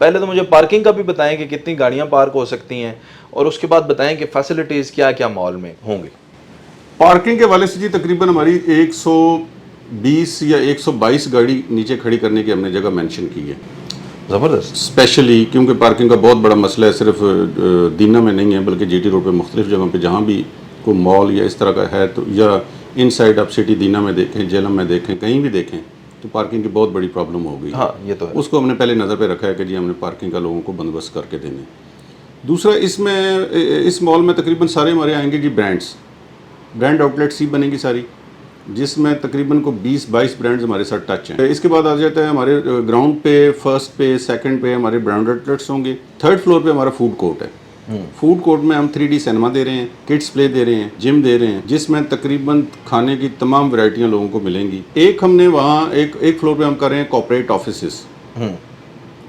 پہلے تو مجھے پارکنگ کا بھی بتائیں کہ کتنی گاڑیاں پارک ہو سکتی ہیں، اور اس کے بعد بتائیں کہ فیسلٹیز کیا کیا مال میں ہوں گی. پارکنگ کے والے سے جی تقریباً ہماری 120 یا 122 گاڑی نیچے کھڑی کرنے کی ہم نے جگہ مینشن کی ہے. زبردست. اسپیشلی کیونکہ پارکنگ کا بہت بڑا مسئلہ ہے، صرف دینا میں نہیں ہے بلکہ جی ٹی روڈ پہ مختلف جگہوں پہ جہاں بھی کوئی مال یا اس طرح کا ہے تو، یا ان سائڈ آپ سٹی دینا میں دیکھیں، جیلم میں دیکھیں، کہیں بھی دیکھیں تو پارکنگ کی بہت بڑی پرابلم ہو گئی. ہاں یہ تو ہے. اس کو ہم نے پہلے نظر پہ رکھا ہے کہ جی ہم نے پارکنگ کا لوگوں کو بندوبست کر کے دینے. دوسرا اس مال میں تقریباً سارے ہمارے آئیں گے جی برانڈ آؤٹ لیٹس ہی بنیں گی ساری، جس میں تقریباً کو 20-22 برانڈز ہمارے ساتھ ٹچ ہیں. اس کے بعد آ جاتا ہے ہمارے گراؤنڈ پہ، فرسٹ پہ، سیکنڈ پہ ہمارے برانڈ آؤٹ لیٹس ہوں گے. تھرڈ فلور پہ ہمارا فوڈ کورٹ ہے. فوڈ کورٹ میں ہم 3D سینما دے رہے ہیں، کڈس پلے دے رہے ہیں، جم دے رہے ہیں، جس میں تقریباً کھانے کی تمام ورائٹیاں لوگوں کو ملیں گی. ایک ہم نے وہاں ایک فلور پہ ہم کر رہے ہیں کارپوریٹ آفیسز،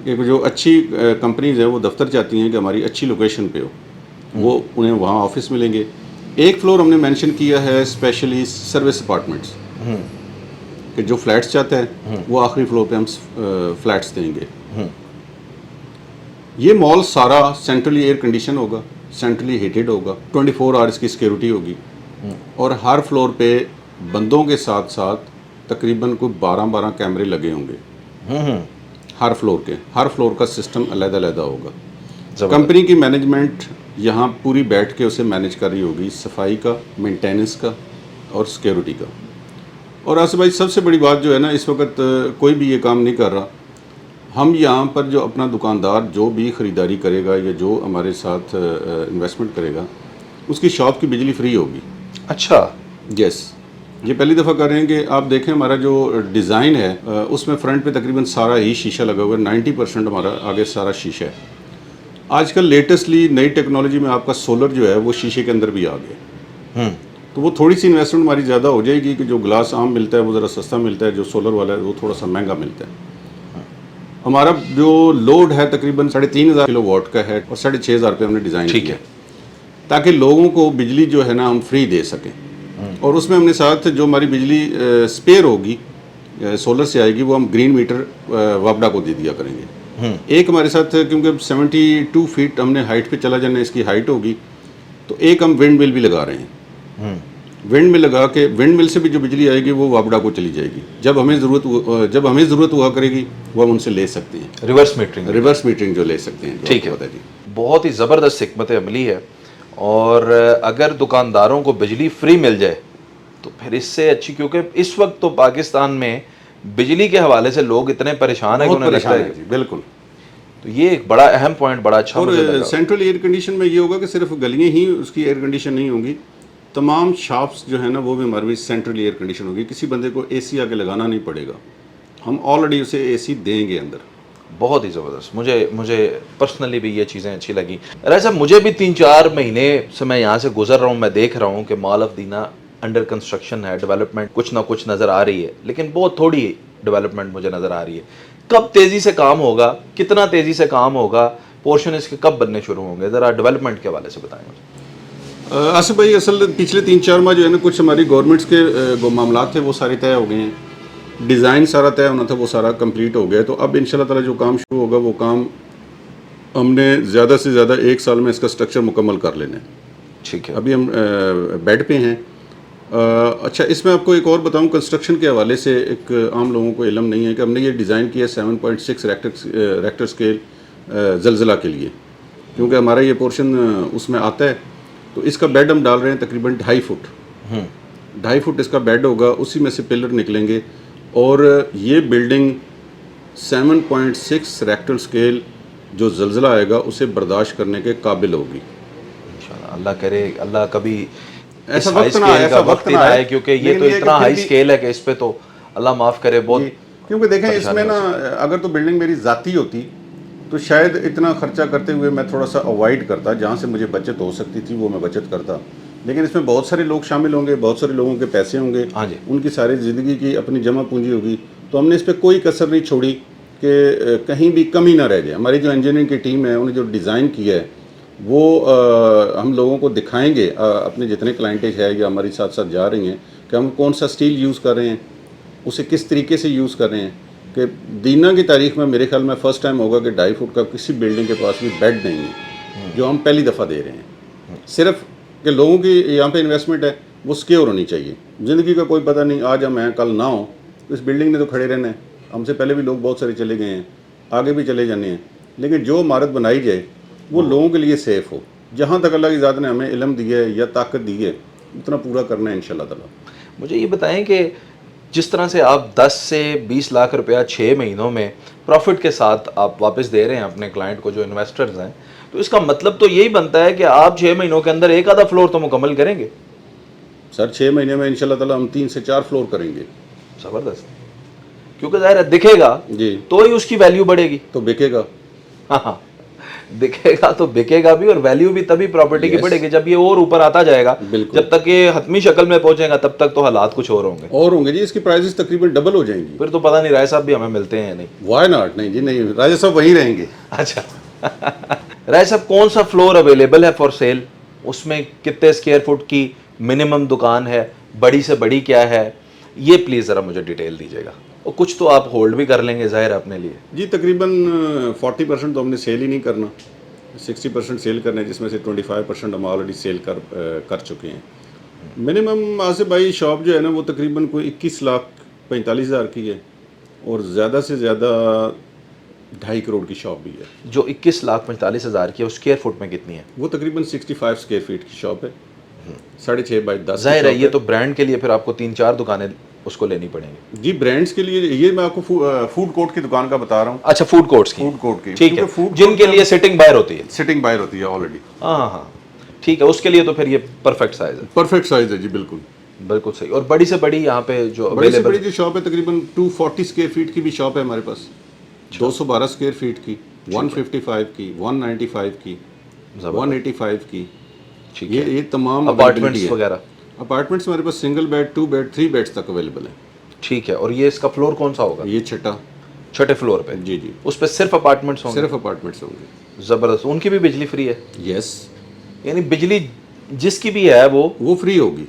کہ جو اچھی کمپنیز ہیں وہ دفتر چاہتی ہیں کہ ہماری اچھی لوکیشن پہ ہو، وہ انہیں وہاں آفس ملیں گے. ایک فلور ہم نے مینشن کیا ہے اسپیشلی سروس اپارٹمنٹس، کہ جو فلیٹس چاہتا ہے وہ آخری فلور پہ ہم فلیٹس دیں گے. یہ مال سارا سینٹرلی ایئر کنڈیشن ہوگا، سینٹرلی ہیٹڈ ہوگا، 24 آورس کی سیکیورٹی ہوگی، اور ہر فلور پہ بندوں کے ساتھ ساتھ تقریباً کوئی 12 کیمرے لگے ہوں گے. ہر فلور کا سسٹم علیحدہ علیحدہ ہوگا. کمپنی کی مینجمنٹ یہاں پوری بیٹھ کے اسے مینج کر رہی ہوگی، صفائی کا، مینٹیننس کا اور سیکیورٹی کا. اور آصف بھائی سب سے بڑی بات جو ہے نا، اس وقت کوئی بھی یہ کام نہیں کر رہا. ہم یہاں پر جو اپنا دکاندار جو بھی خریداری کرے گا یا جو ہمارے ساتھ انویسٹمنٹ کرے گا، اس کی شاپ کی بجلی فری ہوگی. اچھا. یس، یہ پہلی دفعہ کر رہے ہیں کہ آپ دیکھیں ہمارا جو ڈیزائن ہے اس میں فرنٹ پہ تقریباً سارا ہی شیشہ لگا ہوا ہے. 90% ہمارا آگے سارا شیشہ ہے. آج کل لیٹسٹلی نئی ٹیکنالوجی میں آپ کا سولر جو ہے وہ شیشے کے اندر بھی آ گیا. تو وہ تھوڑی سی انویسٹمنٹ ہماری زیادہ ہو جائے گی، کہ جو گلاس عام ملتا ہے وہ ذرا سستا ملتا ہے، جو سولر والا ہے وہ تھوڑا سا مہنگا ملتا ہے. ہمارا جو لوڈ ہے تقریباً 3500 کلو واٹ کا ہے، اور 6500 پہ ہم نے ڈیزائن کیا ہے تاکہ لوگوں کو بجلی جو ہے نا ہم فری دے سکیں. اور اس میں ہم نے ساتھ جو ہماری بجلی اسپیئر ہوگی سولر سے آئے گی وہ ہم گرین میٹر وابڈا کو دے دیا کریں گے. ایک ہمارے ساتھ کیونکہ 72 فیٹ ہم نے ہائٹ پہ چلا جانا ہے، اس کی ہائٹ ہوگی، تو ایک ہم ونڈ مل بھی لگا رہے ہیں. ونڈ مل لگا کے ونڈ مل سے بھی جو بجلی آئے گی وہ وابڈا کو چلی جائے گی. جب ہمیں ضرورت ہوا کرے گی وہ ہم ان سے لے سکتے ہیں. ریورس میٹرنگ جو لے سکتے ہیں. ٹھیک ہے جی. بہت ہی زبردست حکمت عملی ہے. اور اگر دکانداروں کو بجلی فری مل جائے تو پھر اس سے اچھی، کیونکہ اس وقت تو پاکستان میں بجلی کے حوالے سے لوگ اتنے پریشان ہیں کہ انہیں لگتا ہے. بالکل. تو یہ ایک بڑا اہم پوائنٹ، بڑا اچھا. اور سینٹرل ایئر کنڈیشن میں یہ ہوگا کہ صرف گلیاں ہی اس کی ایئر کنڈیشن نہیں ہوں گی، تمام شاپس جو ہے نا وہ بھی ہماری سینٹرل ایئر کنڈیشن ہوگی. کسی بندے کو اے سی آ کے لگانا نہیں پڑے گا، ہم آلریڈی اسے اے سی دیں گے اندر. بہت ہی زبردست. مجھے پرسنلی بھی یہ چیزیں اچھی لگی. راجہ صاحب مجھے بھی 3-4 مہینے سے میں یہاں سے گزر رہا ہوں، میں دیکھ رہا ہوں کہ مال آف دینا انڈر کنسٹرکشن ہے، ڈیولپمنٹ کچھ نہ کچھ نظر آ رہی ہے، لیکن بہت تھوڑی ڈیولپمنٹ مجھے نظر آ رہی ہے. کب تیزی سے کام ہوگا، کتنا تیزی سے کام ہوگا، پورشن اس کے کب بننے شروع ہوں گے، ذرا ڈیولپمنٹ کے حوالے سے بتائیں مجھے. آصف بھائی اصل پچھلے 3-4 ماہ جو ہے نا کچھ ہماری گورنمنٹس کے معاملات تھے وہ سارے طے ہو گئے ہیں. ڈیزائن سارا طے ہونا تھا وہ سارا کمپلیٹ ہو گیا. تو اب ان شاء اللہ تعالیٰ جو کام شروع ہوگا وہ کام ہم نے زیادہ سے زیادہ 1 سال میں اس کا سٹرکچر مکمل کر لینا ہے. ٹھیک ہے. ابھی ہم بیڈ پہ ہیں. اچھا اس میں آپ کو ایک اور بتاؤں، کنسٹرکشن کے حوالے سے ایک عام لوگوں کو علم نہیں ہے کہ ہم نے یہ ڈیزائن کیا 7.6 ریکٹر اسکیل زلزلہ کے لیے، کیونکہ ہمارا یہ پورشن اس میں آتا ہے. تو اس کا بیڈ ہم ڈال رہے ہیں تقریباً 2.5 فٹ. 2.5 فٹ اس کا بیڈ ہوگا، اسی میں سے پلر نکلیں گے، اور یہ بلڈنگ 7.6 ریکٹر اسکیل جو زلزلہ آئے گا اسے برداشت کرنے کے قابل ہوگی. انشاءاللہ اللہ کرے اللہ کبھی ایسا وقت نہ آئے، کیونکہ یہ تو اتنا ہائی اسکیل ہے کہ اس پہ تو اللہ معاف کرے بہت. کیونکہ دیکھیں اس میں نا اگر تو بلڈنگ میری ذاتی ہوتی تو شاید اتنا خرچہ کرتے ہوئے میں تھوڑا سا اوائڈ کرتا، جہاں سے مجھے بچت ہو سکتی تھی وہ میں بچت کرتا. لیکن اس میں بہت سارے لوگ شامل ہوں گے، بہت سارے لوگوں کے پیسے ہوں گے، ان کی ساری زندگی کی اپنی جمع پونجی ہوگی. تو ہم نے اس پہ کوئی کسر نہیں چھوڑی کہ کہیں بھی کمی نہ رہ جائے. ہماری جو انجینئرنگ کی ٹیم ہے انہیں جو ڈیزائن کیا ہے وہ ہم لوگوں کو دکھائیں گے، اپنے جتنے کلائنٹیں ہے یا ہماری ساتھ ساتھ جا رہی ہیں، کہ ہم کون سا اسٹیل یوز کر رہے ہیں، اسے کس طریقے سے یوز کر رہے ہیں. کہ دینا کی تاریخ میں میرے خیال میں فرسٹ ٹائم ہوگا کہ 2.5 فٹ کا کسی بلڈنگ کے پاس بھی بیڈ نہیں ہے جو ہم پہلی دفعہ دے رہے ہیں. صرف کہ لوگوں کی یہاں پہ انویسٹمنٹ ہے وہ سکیور ہونی چاہیے. زندگی کا کوئی پتہ نہیں, آج ہم ہیں کل نہ ہوں, اس بلڈنگ نے تو کھڑے رہنا ہے. ہم سے پہلے بھی لوگ بہت سارے چلے گئے ہیں, آگے بھی چلے جانے ہیں, لیکن جو عمارت بنائی جائے وہ لوگوں کے لیے سیف ہو. جہاں تک اللہ کی ذات نے ہمیں علم دی ہے یا طاقت دی ہے اتنا پورا کرنا ہے انشاءاللہ تعالیٰ. مجھے یہ بتائیں کہ جس طرح سے آپ 10 سے 20 لاکھ روپیہ 6 مہینوں میں پروفٹ کے ساتھ آپ واپس دے رہے ہیں اپنے کلائنٹ کو جو انویسٹرز ہیں, تو اس کا مطلب تو یہی بنتا ہے کہ آپ 6 مہینوں کے اندر ایک آدھا فلور تو مکمل کریں گے. سر 6 مہینے میں انشاءاللہ تعالیٰ ہم 3 سے 4 فلور کریں گے. زبردست, کیونکہ ظاہر ہے دکھے گا جی تو ہی اس کی ویلیو بڑھے گی. تو بکے گا. ہاں دکھے گا تو بکے گا بھی, اور ویلیو بھی تبھی پراپرٹی کی بڑھے گی جب یہ اور اوپر آتا جائے گا. بالکل. جب تک یہ حتمی شکل میں پہنچے گا تب تک تو حالات کچھ اور ہوں گے جی. اس کی پرائزز تقریباً ڈبل ہو جائیں گی. پھر تو پتہ نہیں رائے صاحب بھی ہمیں ملتے ہیں نہیں. Why not. نہیں جی نہیں, راجہ صاحب وہیں رہیں گے. اچھا رائے صاحب کون سا فلور اویلیبل ہے فار سیل, اس میں کتنے اسکوائر فٹ کی منیمم دکان ہے, بڑی سے بڑی کیا ہے, یہ پلیز ذرا مجھے ڈیٹیل دیجیے گا. اور کچھ تو آپ ہولڈ بھی کر لیں گے ظاہر اپنے لیے. جی تقریباً 40% تو ہم نے سیل ہی نہیں کرنا, 60% سیل کرنا ہے, جس میں سے 25% ہم آلریڈی سیل کر چکے ہیں. منیمم آصف بھائی شاپ جو ہے نا وہ تقریباً کوئی 21,45,000 کی ہے, اور زیادہ سے زیادہ 2.5 کروڑ کی شاپ بھی ہے. جو 21,45,000 کی ہے اسکوائر فٹ میں کتنی ہے؟ وہ تقریباً 65 اسکوائر فیٹ کی شاپ ہے, 6.5 بائی 10. ظاہر ہے یہ تو برانڈ کے لیے پھر آپ کو 3-4 دکانیں اس کو لینی پڑیں گی. جی برانڈس کے لیے یہ میں آپ کو فوڈ کورٹ کی دکان کا بتا رہا ہوں. اچھا فوڈ کورٹس کی. فوڈ کورٹ کی ٹھیک ہے, جن کے لیے سٹنگ باہر ہوتی ہے. سٹنگ باہر ہوتی ہے آلریڈی. ہاں ٹھیک ہے, اس کے لیے تو پھر یہ پرفیکٹ سائز ہے. پرفیکٹ سائز ہے جی بالکل. بالکل صحیح. اور بڑی سے بڑی یہاں پہ جو بڑی سے بڑی جو شاپ ہے تقریباً 240 اسکوائر فیٹ کی بھی شاپ ہے ہمارے پاس, 212 اسکوائر فیٹ کی, 155 کی, 195 کی, 185 کی. یہ تمام اپارٹمنٹس وغیرہ. اپارٹمنٹس ہمارے پاس سنگل بیڈ, 2 بیڈ, 3 بیڈس تک اویلیبل ہیں. ٹھیک ہے. اور یہ اس کا فلور کون سا ہوگا؟ یہ چھٹے فلور پہ. جی جی. اس پہ صرف اپارٹمنٹس ہوں گے؟ صرف اپارٹمنٹس ہوں گے. زبردست. ان کی بھی بجلی فری ہے؟ یس. یعنی بجلی جس کی بھی ہے وہ فری ہوگی.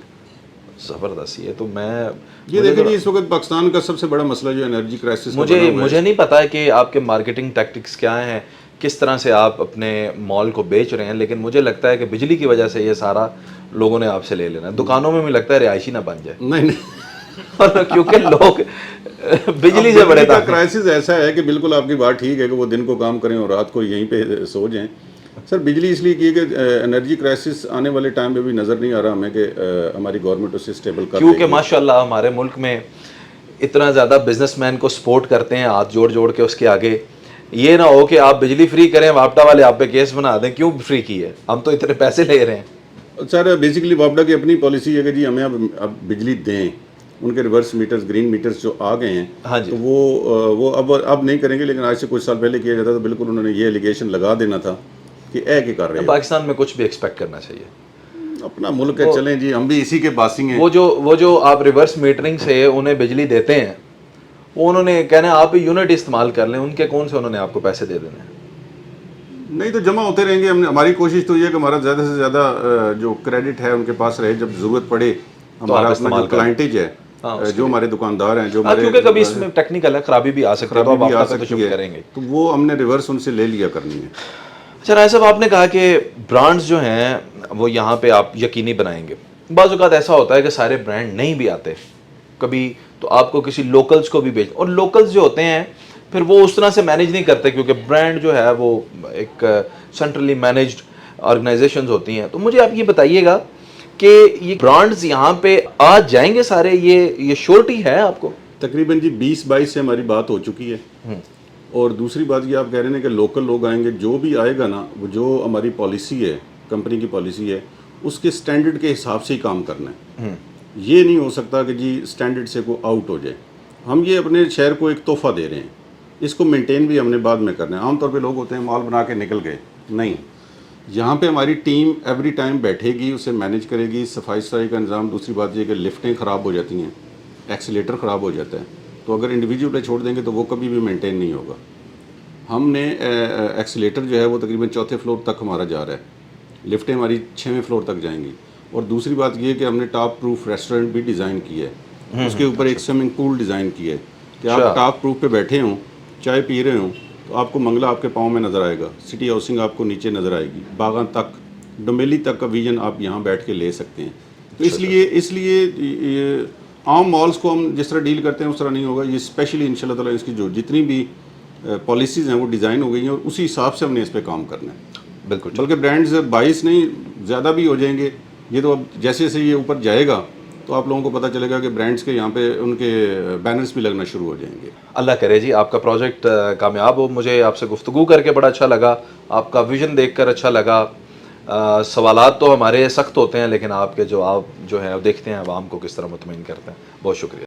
زبردست. یہ تو میں یہ دیکھیں جی اس وقت پاکستان کا سب سے بڑا مسئلہ جو انرجی کرائسس مجھے نہیں پتا کہ آپ کے مارکیٹنگ ٹیکٹکس کیا ہیں, کس طرح سے آپ اپنے مال کو بیچ رہے ہیں, لیکن مجھے لگتا ہے کہ بجلی کی وجہ سے یہ سارا لوگوں نے آپ سے لے لینا ہے. دکانوں میں لگتا ہے رہائشی نہ بن جائے. نہیں کیونکہ لوگ بجلی سے بڑے کرائسس ایسا ہے کہ بالکل آپ کی بات ٹھیک ہے کہ وہ دن کو کام کریں اور رات کو یہیں پہ سو جائیں. سر بجلی اس لیے کی کہ انرجی کرائسس آنے والے ٹائم میں بھی نظر نہیں آ رہا ہمیں کہ ہماری گورنمنٹ اسے اسٹیبل کر, کیونکہ ماشاء اللہ ہمارے ملک میں اتنا زیادہ بزنس مین کو سپورٹ کرتے ہیں ہاتھ جوڑ کے اس کے آگے. یہ نہ ہو کہ آپ بجلی فری کریں, واپڈا والے آپ پہ کیس بنا دیں کیوں فری کی ہے, ہم تو اتنے پیسے لے رہے ہیں. سر بیسیکلی واپڈا کی اپنی پالیسی ہے کہ جی ہمیں اب بجلی دیں. ان کے ریورس میٹرز, گرین میٹرز جو آ گئے ہیں, ہاں جی, تو وہ اب نہیں کریں گے, لیکن آج سے کچھ سال پہلے کیا جاتا تو بالکل انہوں نے یہ ایلیگیشن لگا دینا تھا کہ کہ کر رہے ہیں. پاکستان میں کچھ بھی ایکسپیکٹ کرنا چاہیے, اپنا ملک ہے, چلیں جی ہم بھی اسی کے باسی ہیں. وہ جو آپ ریورس میٹرنگ سے انہیں بجلی دیتے ہیں, وہ انہوں نے کہنا ہے آپ یونٹ استعمال کر لیں, ان کے کون سے انہوں نے آپ کو پیسے دے دینے ہیں. نہیں تو جمع ہوتے رہیں گے. ہماری کوشش تو یہ ہے کہ ہمارا زیادہ سے زیادہ جو کریڈٹ ہے ان کے پاس رہے, جب ضرورت پڑے ہمارا اپنا جو کلائنٹیج ہے, جو ہمارے دکاندار ہیں, جو کیونکہ کبھی اس میں ٹیکنیکل ہے, خرابی بھی آ سکتی ہے, تو آپ آپ تو کریں گے, تو وہ ہم نے ریورس ان سے لے لیا کرنی ہے. اچھا رائے صاحب, آپ نے کہا کہ برانڈز جو ہیں وہ یہاں پہ آپ یقینی بنائیں گے. بعض اوقات ایسا ہوتا ہے کہ سارے برانڈ نہیں بھی آتے کبھی, تو آپ کو کسی لوکلز کو بھی بیچ, اور لوکلز جو ہوتے ہیں پھر وہ اس طرح سے مینیج نہیں کرتے, کیونکہ برانڈ جو ہے وہ ایک سینٹرلی مینیجڈ آرگنائزیشنز ہوتی ہیں. تو مجھے آپ یہ بتائیے گا کہ یہ برانڈز یہاں پہ آ جائیں گے سارے, یہ شیورٹی ہے آپ کو؟ تقریباً جی 20-22 سے ہماری بات ہو چکی ہے. اور دوسری بات یہ آپ کہہ رہے ہیں کہ لوکل لوگ آئیں گے, جو بھی آئے گا نا, وہ جو ہماری پالیسی ہے, کمپنی کی پالیسی ہے, اس کے سٹینڈرڈ کے حساب سے ہی کام کرنا ہے. یہ نہیں ہو سکتا کہ جی سٹینڈرڈ سے کوئی آؤٹ ہو جائے. ہم یہ اپنے شہر کو ایک تحفہ دے رہے ہیں, اس کو مینٹین بھی ہم نے بعد میں کرنا ہے. عام طور پہ لوگ ہوتے ہیں مال بنا کے نکل گئے, نہیں, یہاں پہ ہماری ٹیم ایوری ٹائم بیٹھے گی, اسے مینیج کرے گی, صفائی کا نظام. دوسری بات یہ کہ لفٹیں خراب ہو جاتی ہیں, ایکسیلیٹر خراب ہو جاتا ہے, تو اگر انڈیویجول پہ چھوڑ دیں گے تو وہ کبھی بھی مینٹین نہیں ہوگا. ہم نے ایکسیلیٹر جو ہے وہ تقریباً 4تھے فلور تک ہمارا جا رہا ہے, لفٹیں ہماری 6ویں فلور تک جائیں گی. اور دوسری بات یہ کہ ہم نے ٹاپ پروف ریسٹورنٹ بھی ڈیزائن کیا ہے, اس کے اوپر ایک سوئمنگ پول ڈیزائن کیا ہے. کہ آپ ٹاپ پروف پہ بیٹھے ہوں, چائے پی رہے ہوں, تو آپ کو منگلہ آپ کے پاؤں میں نظر آئے گا, سٹی ہاؤسنگ آپ کو نیچے نظر آئے گی, باغاں تک, ڈومیلی تک کا ویژن آپ یہاں بیٹھ کے لے سکتے ہیں. تو اس لیے عام مالز کو ہم جس طرح ڈیل کرتے ہیں اس طرح نہیں ہوگا. یہ اسپیشلی ان شاء اللہ تعالیٰ اس کی جو جتنی بھی پالیسیز ہیں وہ ڈیزائن ہو گئی ہیں, اور اسی حساب سے ہم نے اس پہ کام کرنا ہے. بالکل, بلکہ برانڈز 22 نہیں زیادہ بھی ہو جائیں گے. یہ تو اب جیسے جیسے یہ اوپر جائے گا تو آپ لوگوں کو پتہ چلے گا کہ برانڈز کے یہاں پہ ان کے بینرز بھی لگنا شروع ہو جائیں گے. اللہ کرے جی آپ کا پروجیکٹ کامیاب ہو. مجھے آپ سے گفتگو کر کے بڑا اچھا لگا, آپ کا ویژن دیکھ کر اچھا لگا. سوالات تو ہمارے سخت ہوتے ہیں لیکن آپ کے جواب جو ہے دیکھتے ہیں عوام کو کس طرح مطمئن کرتے ہیں. بہت شکریہ.